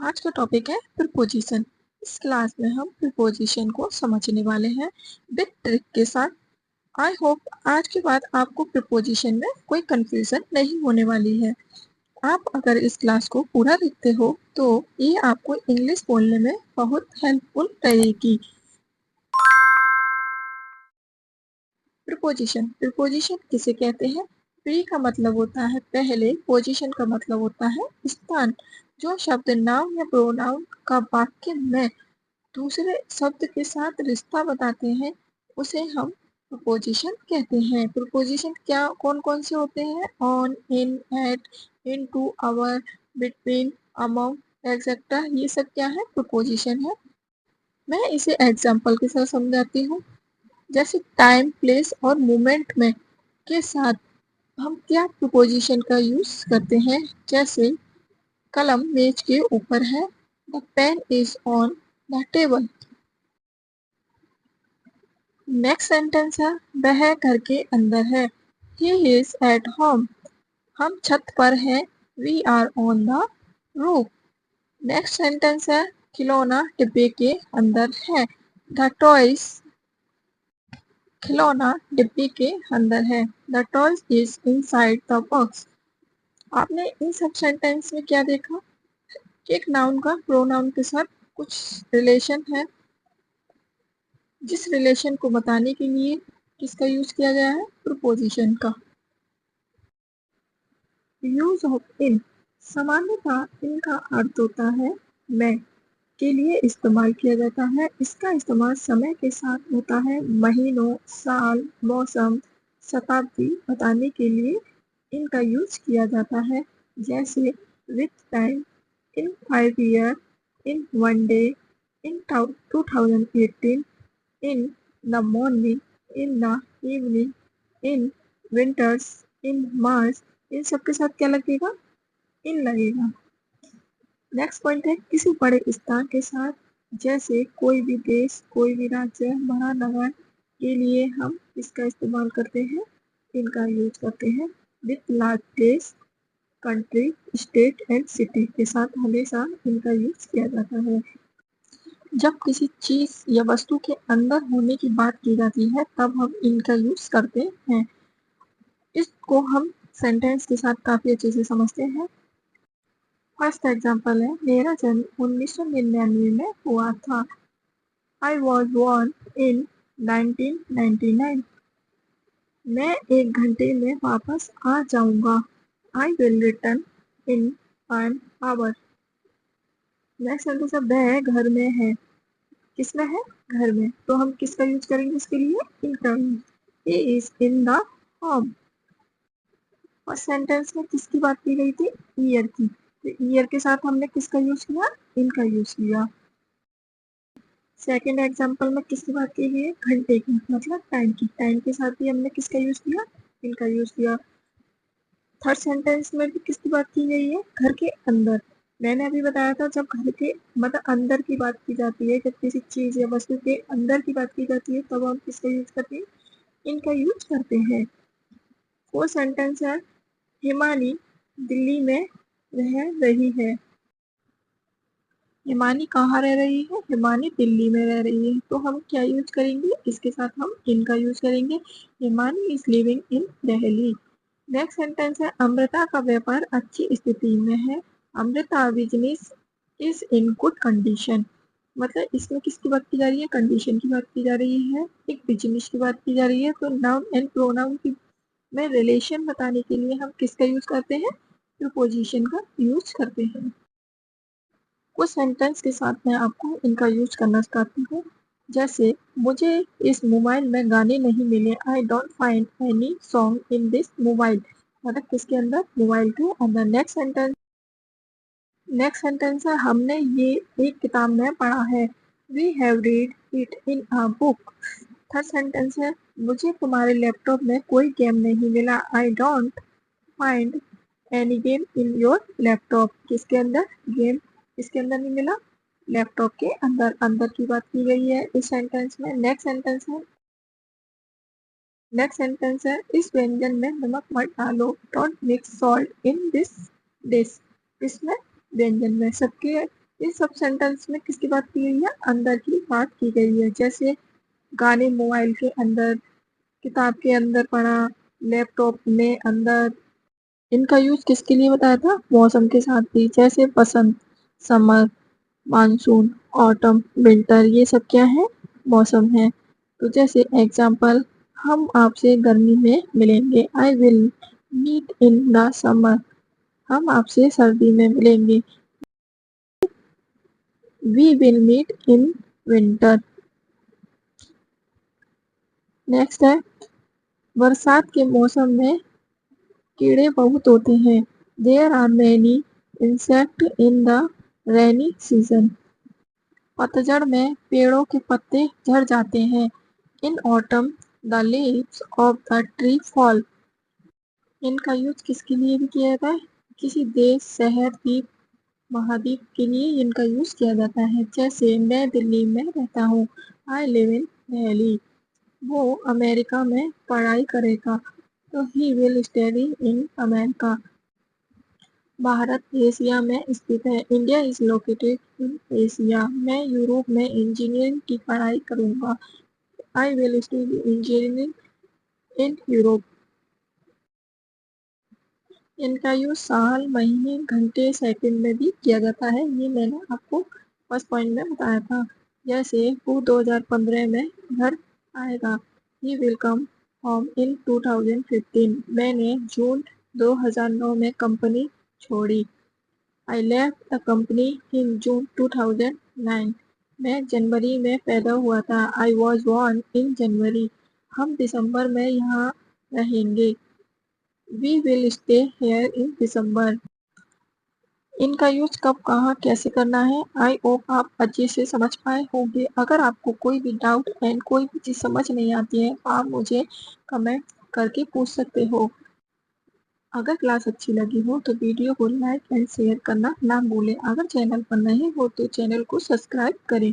आज का टॉपिक है प्रीपोजिशन। इस क्लास में हम प्रीपोजिशन को समझने वाले हैं विद ट्रिक के साथ। आई होप आज के बाद आपको प्रीपोजिशन में कोई कंफ्यूजन नहीं होने वाली है। आप अगर इस क्लास को पूरा देखते हो तो ये आपको इंग्लिश बोलने में बहुत हेल्पफुल रहेगी। प्रीपोजिशन प्रीपोजिशन किसे कहते हैं? प्री का मतलब होता है पहले, पोजीशन का मतलब होता है स्थान। जो शब्द नाउन या प्रोनाउन का वाक्य में दूसरे शब्द के साथ रिश्ता बताते हैं उसे हम प्रीपोजिशन कहते हैं। प्रीपोजिशन क्या कौन कौन से होते हैं? On, in, at, into, over, between, among etcetera, ये सब क्या है? प्रीपोजिशन है। मैं इसे एग्जाम्पल के साथ समझाती हूँ। जैसे टाइम, प्लेस और मोमेंट में के साथ हम क्या प्रीपोजिशन का यूज करते हैं? जैसे कलम मेज के ऊपर है, the pen is on the table. Next sentence है वह घर के अंदर है, ही इज एट होम। हम छत पर हैं, we are on the roof. Next sentence है खिलौना डिब्बे के अंदर है, द टॉयज। खिलौना डिब्बे के अंदर है, the toys is inside the box. आपने इन सब सेंटेंस में क्या देखा? एक नाउन का प्रोनाउन के साथ कुछ रिलेशन है, जिस रिलेशन को बताने के लिए किसका यूज किया गया है? प्रीपोजिशन का। यूज ऑफ इन। सामान्यतः इनका अर्थ होता है मैं, के लिए इस्तेमाल किया जाता है। इसका इस्तेमाल समय के साथ होता है। महीनों, साल, मौसम, शताब्दी बताने के लिए इनका यूज किया जाता है। जैसे with time, in 5 year, in 1 day, in 2018, in the morning, in the evening, in winters, in March. इन सब के साथ क्या लगेगा? इन लगेगा। नेक्स्ट पॉइंट है किसी बड़े स्थान के साथ, जैसे कोई भी देश, कोई भी राज्य, महानगर के लिए हम इसका इस्तेमाल करते हैं, इनका यूज करते हैं। With large place, country, state and city के साथ हमेशा इनका यूज किया जाता है। जब किसी चीज या वस्तु के अंदर होने की बात की जाती है तब हम इनका यूज करते हैं। इसको हम सेंटेंस के साथ काफी अच्छे से समझते हैं। फर्स्ट एग्जाम्पल है मेरा जन्म 1999 में हुआ था। I was born in 1999। मैं 1 घंटे में वापस आ जाऊंगा। I will return in an hour। Next sentence है वह घर में है। किसमें है? घर में। तो हम किसका यूज करेंगे इसके लिए? इनका। He is in the home. और सेंटेंस में किसकी बात की गई थी? ईयर की। तो ईयर के साथ हमने किसका यूज किया? इनका यूज किया। सेकेंड एग्जाम्पल में किसकी बात की गई है? घंटे की, मतलब टाइम की। टाइम के साथ भी हमने किसका यूज किया? इनका यूज किया। थर्ड सेंटेंस में भी किसकी बात की गई है? घर के अंदर। मैंने अभी बताया था जब घर के मतलब अंदर की बात की जाती है, जब किसी चीज या वस्तु के अंदर की बात की जाती है तब हम किसका यूज करते हैं? इनका यूज करते हैं। फोर्थ सेंटेंस है हिमानी दिल्ली में रह रही है। हिमानी कहाँ रह रही है? हिमानी दिल्ली में रह रही है। तो हम क्या यूज करेंगे? इसके साथ हम इनका यूज करेंगे। Himani is living in Delhi. Next sentence है अमृता का व्यापार अच्छी स्थिति में है। Amrita business is in good condition. मतलब इसमें किसकी बात की जा रही है? कंडीशन की बात की जा रही है, एक बिजनेस की बात की जा रही है। तो नाउन एंड प्रोनाउन की में रिलेशन बताने के लिए हम किसका यूज करते हैं? प्रीपोजिशन का यूज करते हैं। कुछ सेंटेंस के साथ मैं आपको इनका यूज करना सिखाती हूँ। जैसे मुझे इस मोबाइल में गाने नहीं मिले। आई don't find any song in this mobile. मतलब किसके अंदर? मोबाइल के अंदर। नेक्स्ट सेंटेंस है हमने ये एक किताब में पढ़ा है। We have read it in a book. Third sentence है मुझे तुम्हारे लैपटॉप में कोई गेम नहीं मिला। I don't find any game in your laptop. किसके अंदर? गेम किसके अंदर नहीं मिला? लैपटॉप के अंदर। अंदर की बात की गई है इस सेंटेंस में। नेक्स्ट सेंटेंस है इस व्यंजन में नमक मत डालो। Don't mix salt in this dish. इसमें व्यंजन में सबके इस सब सेंटेंस में किसकी बात की गई है? अंदर की बात की गई है। जैसे गाने मोबाइल के अंदर, किताब के अंदर पढ़ा, लैपटॉप में अंदर। इनका यूज किसके लिए बताया था? मौसम के साथ भी। जैसे बसंत, समर, मानसून, ऑटम, विंटर, ये सब क्या है? मौसम है। तो जैसे एग्जाम्पल, हम आपसे गर्मी में मिलेंगे, I will meet in the summer. हम आपसे सर्दी में मिलेंगे, we will meet in winter. Next है, बरसात के मौसम में कीड़े बहुत होते हैं। There are many insect in the rainy season. पतझड़ में पेड़ों के पत्ते झड़ जाते हैं। In autumn the leaves of the tree fall. इनका यूज किसके लिए भी किया जाता है? किसी देश, शहर, द्वीप, महाद्वीप के लिए इनका यूज किया जाता है। जैसे मैं दिल्ली में रहता हूँ, आई लिव इन दिल्ली। वो अमेरिका में पढ़ाई करेगा, तो he will study in America. Bharat Asia में स्थित है, India is located in Asia. मैं यूरोप में इंजीनियरिंग की पढ़ाई करूंगा, I will study engineering in Europe. इनका यूज साल, महीने, घंटे, सेकंड में भी किया जाता है। ये मैंने आपको फर्स्ट पॉइंट में बताया था। जैसे वो 2015 में घर आएगा, he will come home in 2015। मैंने जून 2009 में कंपनी छोड़ी, I left the company in June 2009। मैं जनवरी में पैदा हुआ था, आई वॉज बॉर्न इन जनवरी। हम दिसंबर में यहाँ रहेंगे, we will stay here in December. इनका यूज कब, कहाँ, कैसे करना है, आई होप आप अच्छे से समझ पाए होंगे। अगर आपको कोई भी डाउट एंड कोई भी चीज़ समझ नहीं आती है, आप मुझे कमेंट करके पूछ सकते हो। अगर क्लास अच्छी लगी हो तो वीडियो को लाइक एंड शेयर करना ना भूलें। अगर चैनल पर नए हो तो चैनल को सब्सक्राइब करें।